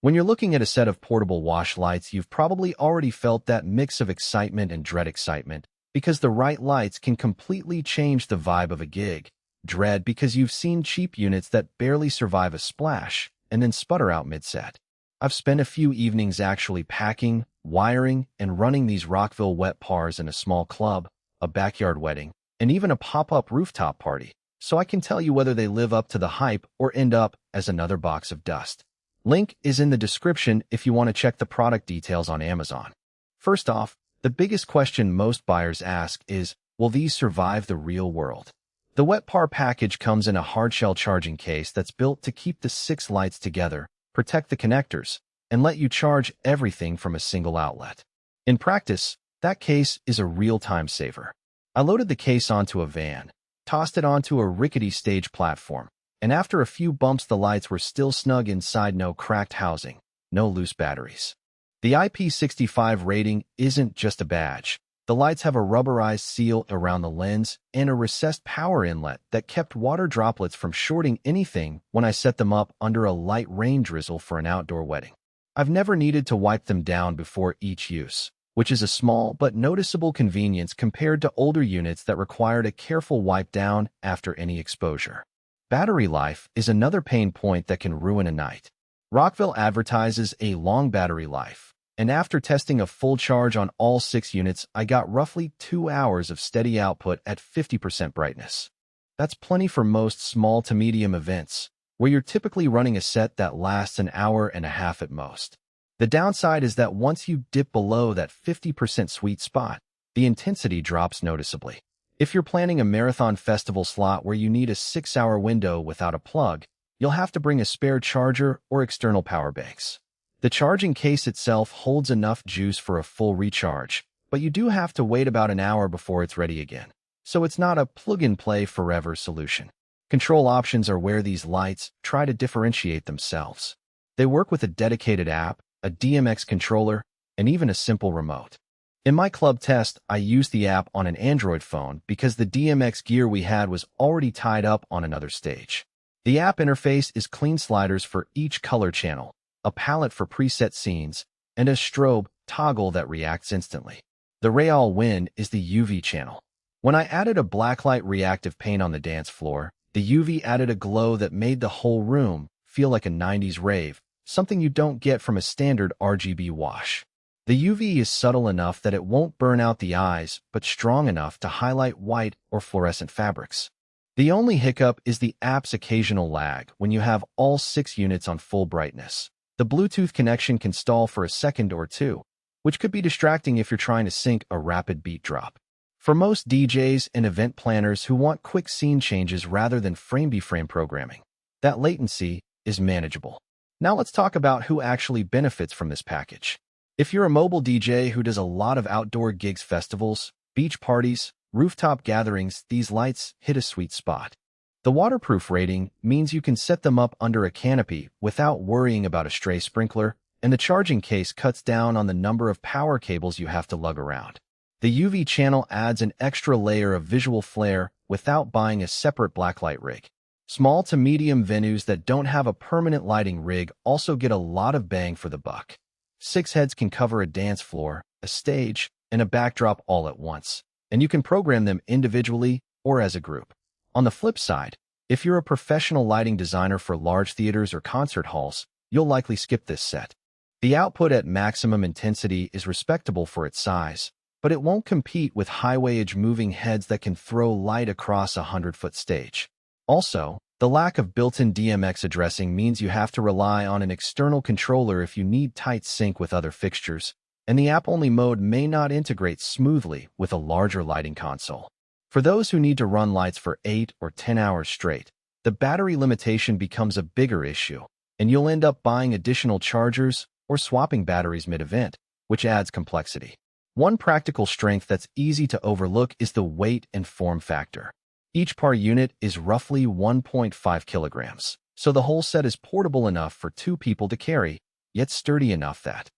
When you're looking at a set of portable wash lights, you've probably already felt that mix of excitement and dread. Excitement, because the right lights can completely change the vibe of a gig. Dread, because you've seen cheap units that barely survive a splash and then sputter out mid-set. I've spent a few evenings actually packing, wiring, and running these Rockville wet pars in a small club, a backyard wedding, and even a pop-up rooftop party, so I can tell you whether they live up to the hype or end up as another box of dust. Link is in the description if you want to check the product details on Amazon. First off, the biggest question most buyers ask is, will these survive the real world? The wet par package comes in a hardshell charging case that's built to keep the 6 lights together, protect the connectors, and let you charge everything from a single outlet. In practice, that case is a real time saver. I loaded the case onto a van, tossed it onto a rickety stage platform, and after a few bumps the lights were still snug inside. No cracked housing, no loose batteries. The IP65 rating isn't just a badge. The lights have a rubberized seal around the lens and a recessed power inlet that kept water droplets from shorting anything when I set them up under a light rain drizzle for an outdoor wedding. I've never needed to wipe them down before each use, which is a small but noticeable convenience compared to older units that required a careful wipe down after any exposure. Battery life is another pain point that can ruin a night. Rockville advertises a long battery life, and after testing a full charge on all 6 units, I got roughly 2 hours of steady output at 50% brightness. That's plenty for most small to medium events, where you're typically running a set that lasts an hour and a half at most. The downside is that once you dip below that 50% sweet spot, the intensity drops noticeably. If you're planning a marathon festival slot where you need a 6-hour window without a plug, you'll have to bring a spare charger or external power banks. The charging case itself holds enough juice for a full recharge, but you do have to wait about an hour before it's ready again. So it's not a plug-and-play forever solution. Control options are where these lights try to differentiate themselves. They work with a dedicated app, a DMX controller, and even a simple remote. In my club test, I used the app on an Android phone because the DMX gear we had was already tied up on another stage. The app interface is clean sliders for each color channel, a palette for preset scenes, and a strobe toggle that reacts instantly. The Real win is the UV channel. When I added a blacklight reactive paint on the dance floor, the UV added a glow that made the whole room feel like a 90s rave, something you don't get from a standard RGB wash. The UV is subtle enough that it won't burn out the eyes, but strong enough to highlight white or fluorescent fabrics. The only hiccup is the app's occasional lag when you have all 6 units on full brightness. The Bluetooth connection can stall for a second or two, which could be distracting if you're trying to sync a rapid beat drop. For most DJs and event planners who want quick scene changes rather than frame-by-frame programming, that latency is manageable. Now let's talk about who actually benefits from this package. If you're a mobile DJ who does a lot of outdoor gigs, festivals, beach parties, rooftop gatherings, these lights hit a sweet spot. The waterproof rating means you can set them up under a canopy without worrying about a stray sprinkler, and the charging case cuts down on the number of power cables you have to lug around. The UV channel adds an extra layer of visual flair without buying a separate blacklight rig. Small to medium venues that don't have a permanent lighting rig also get a lot of bang for the buck. 6 heads can cover a dance floor, a stage, and a backdrop all at once, and you can program them individually or as a group. On the flip side, if you're a professional lighting designer for large theaters or concert halls, you'll likely skip this set. The output at maximum intensity is respectable for its size, but it won't compete with high-wattage moving heads that can throw light across a 100-foot stage. Also, the lack of built-in DMX addressing means you have to rely on an external controller if you need tight sync with other fixtures, and the app-only mode may not integrate smoothly with a larger lighting console. For those who need to run lights for 8 or 10 hours straight, the battery limitation becomes a bigger issue, and you'll end up buying additional chargers or swapping batteries mid-event, which adds complexity. One practical strength that's easy to overlook is the weight and form factor. Each par unit is roughly 1.5 kilograms, so the whole set is portable enough for 2 people to carry, yet sturdy enough that,